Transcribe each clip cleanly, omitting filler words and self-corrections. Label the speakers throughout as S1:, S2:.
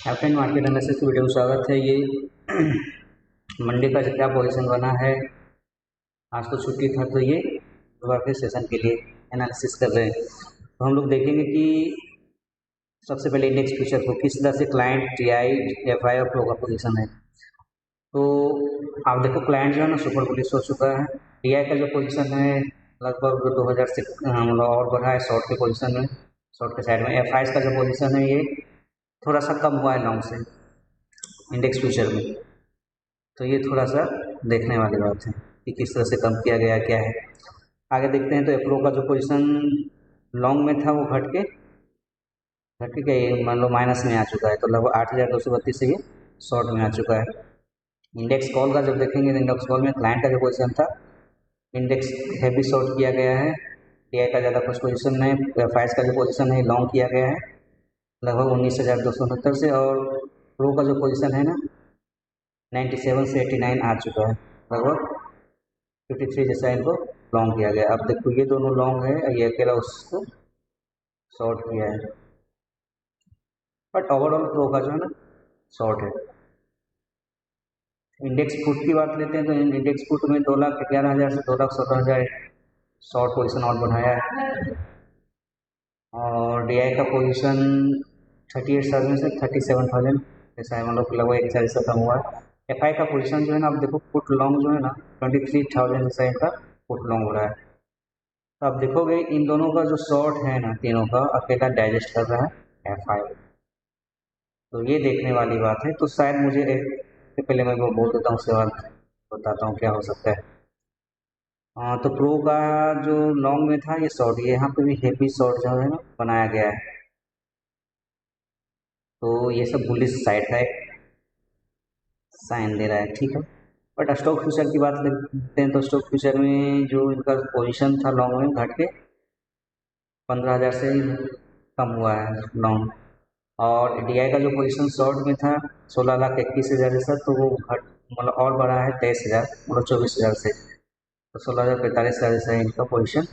S1: एफएन market analysis की video में स्वागत है। ये मंडे का क्या पोजीशन बना है। आज तो छुट्टी था तो ये दोबारा फिर सेशन के लिए एनालिसिस कर रहे हैं। तो हम लोग देखेंगे कि सबसे पहले इंडेक्स फ्यूचर को किस तरह से क्लाइंट टीआई एफआई और प्रो का पोजीशन है। तो आप देखो क्लाइंट जो है ना सुपर बुलिश हो चुका है। टीआई का जो पोजीशन है लगभग 2000 से मतलब और बढ़ा है शॉर्ट के पोजीशन में, शॉर्ट के साइड में। एफआई का जो पोजीशन है ये थोड़ा सा कम हुआ है लॉन्ग से इंडेक्स फ्यूचर में। तो ये थोड़ा सा देखने वाली बात है कि किस तरह से कम किया गया क्या है। आगे देखते हैं तो एप्रो का जो पोजीशन लॉन्ग में था वो घट के क्या ये मान लो माइनस में आ चुका है। तो लगभग 8232 से ये शॉर्ट में आ चुका है। इंडेक्स कॉल का जब देखेंगे तो इंडेक्स कॉल में क्लाइंट का जो पोजीशन था इंडेक्स हैवी शॉर्ट किया गया है। टीआई का ज़्यादा कुछ पोजीशन नहीं। फाइज का जो पोजीशन है लॉन्ग किया गया है लगभग 19,269 से। और प्रो का जो पोजीशन है ना 97 से 89 आ चुका है, लगभग 53 जैसा इनको लॉन्ग किया गया। अब देखो ये दोनों लॉन्ग है, ये अकेला उसको शॉर्ट किया है। बट ओवरऑल प्रो का जो है ना शॉर्ट है। इंडेक्स फुट की बात लेते हैं तो इंडेक्स फुट में 2,11,000 से 2,17,000 शॉर्ट पोजीशन और बढ़ाया है। और डीआई का पोजीशन 38,000 से 37,000 ऐसा है, मतलब लगभग 1,000 से कम हुआ है। एफआई का पोजीशन जो है ना आप देखो फुट लॉन्ग जो है ना 23,000 जैसा इनका फुट लॉन्ग हो रहा है। तो आप देखोगे इन दोनों का जो शॉर्ट है ना तीनों का अकेला डाइजेस्ट कर रहा है एफआई। तो ये देखने वाली बात है। तो शायद मुझे एक पहले मैं वो बोल देता हूँ, उसके बाद बताता हूँ क्या हो सकता है। तो प्रो का जो लॉन्ग में था ये शॉर्ट, ये यहाँ पे भी हेवी शॉर्ट जो है ना बनाया गया है। तो ये सब बुलिश साइड का एक साइन दे रहा है, ठीक है। बट स्टॉक फ्यूचर की बात करते हैं तो स्टॉक फ्यूचर में जो इनका पोजीशन था लॉन्ग में घट के 15,000 से कम हुआ है लॉन्ग। और डीआई का जो पोजीशन शॉर्ट में था 16,21,000 जैसा, तो वो घट मतलब और बढ़ा है 23,000 मतलब 24,000 से। तो 16,45,000 जैसा इनका पोजीशन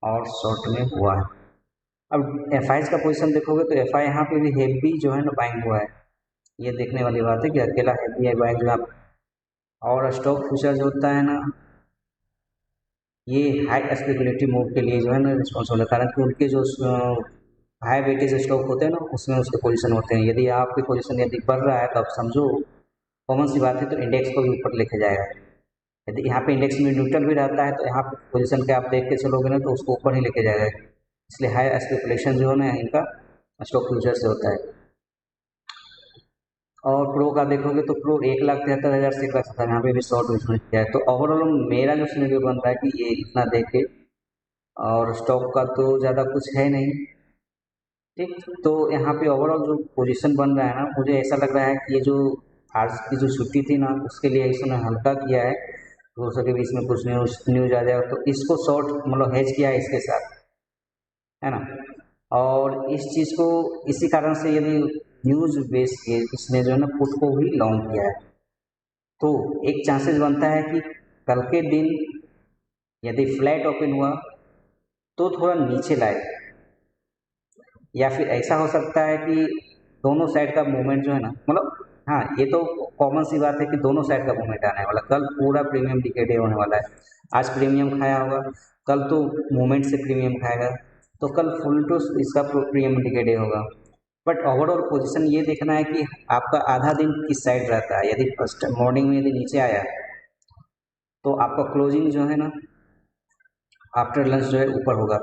S1: और शॉर्ट में हुआ है। अब एफ आई का पोजीशन देखोगे तो एफ आई यहाँ पे भी हेवी जो है ना बाइंग हुआ है। ये देखने वाली बात है कि अकेला हेवी बाइंग जो आप। और स्टॉक फ्यूचर जो होता है ना ये हाई स्पेकुलेटिव मूव के लिए जो है ना रिस्पॉन्सिबल है, कारण कि उनके जो हाई वेटेज स्टॉक होते हैं ना उसमें उसके पोजीशन होते हैं। यदि आपकी पोजीशन यदि बढ़ रहा है तो आप समझो कॉमन सी बात है तो इंडेक्स को भी ऊपर लेके जाएगा। यदि यहाँ पे इंडेक्स में न्यूट्रल भी रहता है तो यहाँ पे पोजीशन के आप देख के चलोगे ना तो उसको ऊपर ही लेके जाएगा। इसलिए हाई स्पेकुलेशन जो है ना इनका स्टॉक फ्यूचर से होता है। और प्रो का देखोगे तो प्रो 1,73,000 से 1,70,000 यहाँ पे भी शॉर्ट बिजनेस किया है। तो ओवरऑल मेरा जो सिनेरियो बन रहा है कि ये इतना देखे और स्टॉक का तो ज़्यादा कुछ है नहीं, ठीक। तो यहाँ पे ओवरऑल जो पोजीशन बन रहा है ना मुझे ऐसा लग रहा है कि ये जो आज की जो छुट्टी थी ना उसके लिए इसने हल्का किया है। हो सके भी इसमें कुछ न्यूज़ न्यूज़ आ जाए तो इसको शॉर्ट मतलब हेज किया है इसके साथ, है ना। और इस चीज़ को इसी कारण से यदि न्यूज़ बेस के इसने जो है ना पुट को भी लॉन्ग किया है। तो एक चांसेस बनता है कि कल के दिन यदि फ्लैट ओपन हुआ तो थोड़ा नीचे लाए, या फिर ऐसा हो सकता है कि दोनों साइड का मूवमेंट जो है ना मतलब हाँ ये तो कॉमन सी बात है कि दोनों साइड का मूवमेंट आने वाला। कल पूरा प्रीमियम डिकेडे होने वाला है। आज प्रीमियम खाया होगा, कल तो मूवमेंट से प्रीमियम खाएगा, तो कल फुल टू इसका प्रीमियम डिकेडे होगा। बट ओवरऑल पोजीशन ये देखना है कि आपका आधा दिन किस साइड रहता है। यदि फर्स्ट मॉर्निंग में यदि नीचे आया तो आपका क्लोजिंग जो है ना आफ्टर लंच जो है ऊपर होगा।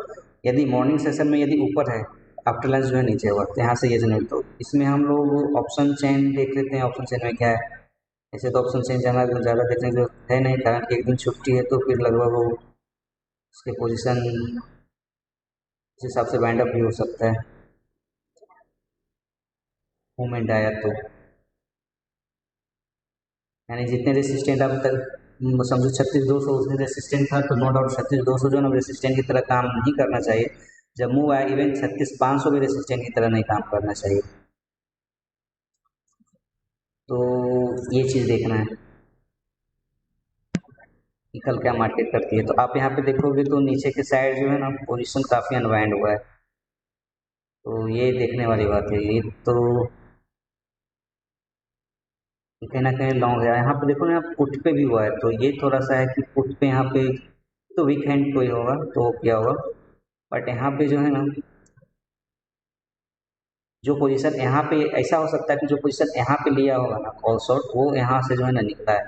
S1: यदि मॉर्निंग सेशन में यदि ऊपर है आफ्टर लंच जो है नीचे होगा। तो यहाँ से ये जनरेट, तो इसमें हम लोग ऑप्शन चेन देख लेते हैं। ऑप्शन चेन में क्या है, ऐसे तो ऑप्शन चेन ज़्यादा देखने की जरूरत है नहीं, कारण कि एक दिन छुट्टी है तो फिर लगभग वो उसके पोजीशन उस हिसाब से वाइंड अप भी हो सकता है मूवमेंट आया तो। यानी जितने रेसिस्टेंट अब तक समझो 36,200 उसमें रेसिस्टेंट था, तो नो डाउट 36,200 जो है ना रेसिस्टेंट की तरह काम नहीं करना चाहिए। जब मूव आया इवन 36,500 भी रेसिस्टेंट की तरह नहीं काम करना चाहिए। तो ये चीज़ देखना है कि कल क्या मार्केट करती है। तो आप यहाँ पे देखोगे तो नीचे के साइड जो है ना पोजीशन काफ़ी अनवाइंड हुआ है। तो ये देखने वाली बात है। ये तो ये कहीं ना कहीं लॉन्ग है। यहाँ पे देखो ना, पुट पे भी हुआ है, तो ये थोड़ा सा है कि पुट पे यहाँ पे तो वीक हैंड कोई होगा तो क्या होगा, बट यहाँ पे जो है ना, जो पोजीशन यहाँ पे ऐसा हो सकता है कि जो पोजीशन यहाँ पे लिया होगा ना कॉल शॉट, वो यहाँ से जो है ना निकला है,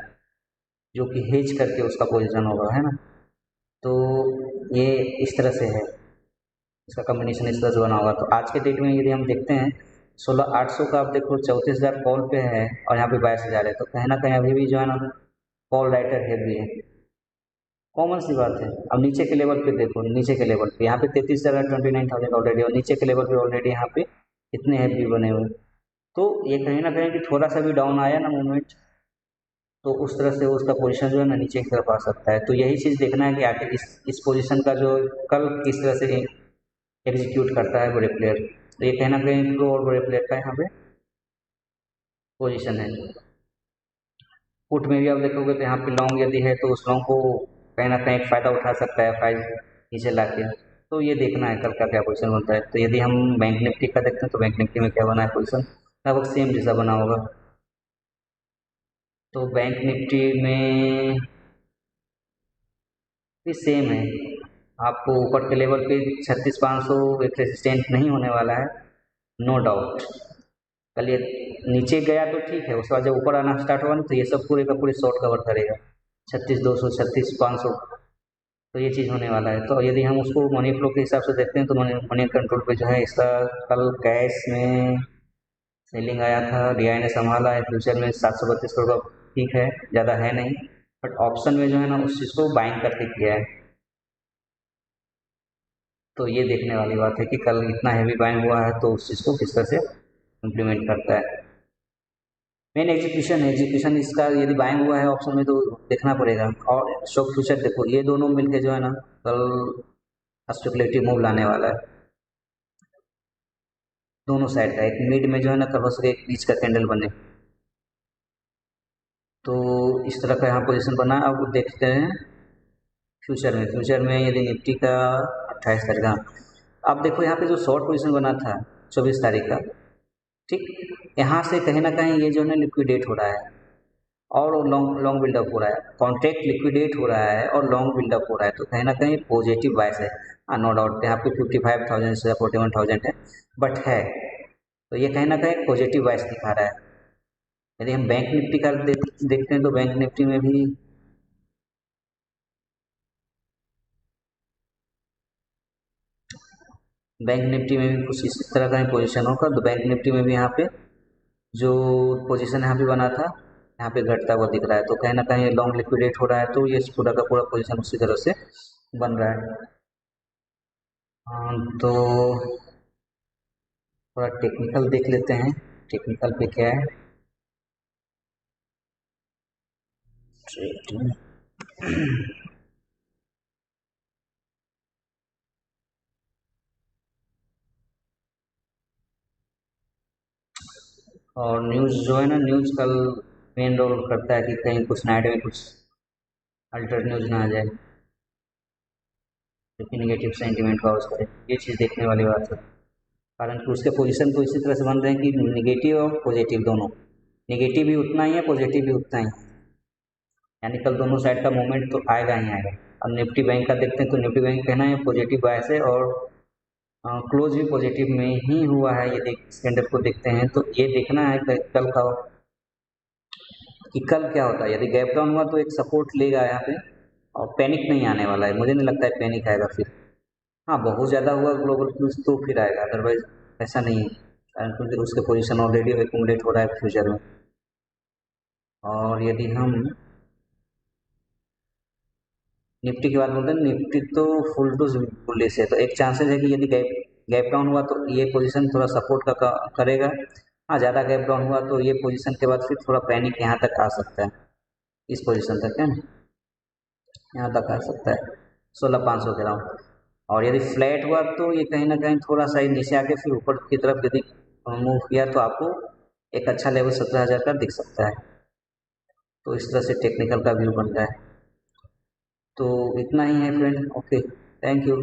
S1: जो कि हेज करके उसका पोजीशन होगा, है ना। तो ये इस तरह से है, इसका कॉम्बिनेशन इस तरह से बना होगा। तो आज के डेट में यदि हम देखते हैं 16,800 का, आप देखो 34,000 कॉल पे है और यहाँ पे 22,000 है, तो कहीं ना कहीं अभी भी जो है ना कॉल राइटर हैवी है, कॉमन सी बात है। अब नीचे के लेवल पे देखो, नीचे के लेवल पे यहाँ पे 33,000 29,000 ऑलरेडी, और नीचे के लेवल पे ऑलरेडी यहाँ पे कितने हैवी बने हुए। तो ये कहीं ना कहीं कि थोड़ा सा भी डाउन आया ना मूवमेंट, तो उस तरह से उसका पोजीशन जो है ना नीचे की तरफ आ सकता है। तो यही चीज़ देखना है कि आखिर इस पोजीशन का जो कल किस तरह से एग्जीक्यूट करता है बड़े प्लेयर। तो ये कहीं ना कहीं प्रो और बड़े प्लेयर का यहाँ पे पोजीशन है। पुट में भी आप देखोगे तो यहाँ पे लॉन्ग यदि है तो उस लॉन्ग को कहीं ना कहीं फ़ायदा उठा सकता है प्राइस नीचे ला के। तो ये देखना है कल का क्या पोजीशन बनता है। तो यदि हम बैंक निफ्टी का देखते हैं तो बैंक निफ्टी में क्या बना है पोजीशन, लगभग सेम जैसा बना होगा। तो बैंक निफ्टी में भी सेम है, आपको ऊपर के लेवल पे 36,500 एक रेजिस्टेंट नहीं होने वाला है, नो डाउट। कल ये नीचे गया तो ठीक है, उसके बाद जब ऊपर आना स्टार्ट हुआ ना तो ये सब पूरे का पूरे शॉर्ट कवर करेगा, 36,200 36,500। तो ये चीज़ होने वाला है। तो यदि हम उसको मनी फ्लो के हिसाब से देखते हैं तो मनी मनी कंट्रोल पे जो है इसका कल कैश में सेलिंग आया था, डीआई ने संभाला है, फ्यूचर में 732 करोड़ का, ठीक है ज़्यादा है नहीं, बट ऑप्शन में जो है ना उस चीज़ को बाइंग करके किया है। तो ये देखने वाली बात है कि कल इतना हैवी बाइंग हुआ है तो उस चीज़ को किस तरह से इम्प्लीमेंट करता है। मेन एग्जीक्यूशन है, एग्जीक्यूशन इसका यदि बाइंग हुआ है ऑप्शन में तो देखना पड़ेगा। और स्टॉक फ्यूचर देखो, ये दोनों मिलके जो है ना कल स्पेकुलेटिव मूव लाने वाला है, दोनों साइड का। एक मिड में जो है ना कल हो सके एक बीच का कैंडल बने, तो इस तरह का यहाँ पोजीशन बना है। अब देखते हैं फ्यूचर में यदि निफ्टी का 28 तारीख का, अब देखो यहाँ पे जो शॉर्ट पोजीशन बना था 24 तारीख का, ठीक, यहाँ से कहीं ना कहीं ये जो है ना लिक्विडेट हो रहा है और लॉन्ग लॉन्ग बिल्डअप हो रहा है, कॉन्ट्रैक्ट लिक्विडेट हो रहा है और लॉन्ग बिल्डअप हो रहा है, तो कहीं ना कहीं पॉजिटिव बायस है। हाँ, नो डाउट यहाँ पे 55,000 से 41,000 है, बट है, तो ये कहीं ना कहीं पॉजिटिव बायस दिखा रहा है। यदि हम बैंक निफ्टी का देखते हैं तो बैंक निफ्टी में भी कुछ इस तरह का ही पोजीशन होगा। तो बैंक निफ्टी में भी यहाँ पे जो पोजीशन यहाँ पे बना था, यहाँ पे घटता हुआ दिख रहा है, तो कहीं ना कहीं लॉन्ग लिक्विडेट हो रहा है, तो ये पूरा का पूरा पोजीशन उसी तरह से बन रहा है। तो थोड़ा टेक्निकल देख लेते हैं, टेक्निकल पे क्या है। ट्रेडिंग और न्यूज़ जो है ना, न्यूज़ कल मेन रोल करता है कि कहीं कुछ नाइट में कुछ अल्टर न्यूज़ ना आ जाए जो कि निगेटिव सेंटीमेंट का करे, ये चीज़ देखने वाली बात है। कारण कि उसके पोजीशन तो इसी तरह से बन रहे हैं कि निगेटिव और पॉजिटिव दोनों, निगेटिव भी उतना ही है, पॉजिटिव भी उतना ही है, यानी कल दोनों साइड का मूवमेंट तो आएगा ही आएगा। अब निफ्टी बैंक का देखते हैं तो निफ्टी बैंक कहना है पॉजिटिव बायस है और क्लोज भी पॉजिटिव में ही हुआ है। ये कैंडल को देखते हैं तो ये देखना है कल का कि कल क्या होता है। यदि गैप डाउन हुआ तो एक सपोर्ट लेगा यहाँ पे, और पैनिक नहीं आने वाला है, मुझे नहीं लगता है पैनिक आएगा फिर। हाँ, बहुत ज़्यादा हुआ ग्लोबल क्रूज तो फिर आएगा, अदरवाइज ऐसा नहीं है, क्योंकि उसके पोजीशन ऑलरेडी एक्यूमुलेट हो रहा है फ्यूचर में। और यदि हम निफ्टी की बात बोलते हैं, निफ्टी तो फुल टू बुलिश है, तो एक चांसेस है कि यदि गैप गैप डाउन हुआ तो ये पोजीशन थोड़ा सपोर्ट करेगा। हाँ, ज़्यादा गैप डाउन हुआ तो ये पोजीशन के बाद फिर थोड़ा पैनिक यहाँ तक आ सकता है, इस पोजीशन तक है ना, यहाँ तक आ सकता है 16,500 के अराउंड। और यदि फ्लैट हुआ तो ये कहीं ना कहीं थोड़ा सा ही नीचे आके फिर ऊपर की तरफ यदि मूव किया तो आपको एक अच्छा लेवल 17,000 का दिख सकता है। तो इस तरह से टेक्निकल का व्यू बन रहा है। तो इतना ही है फ्रेंड, ओके, थैंक यू।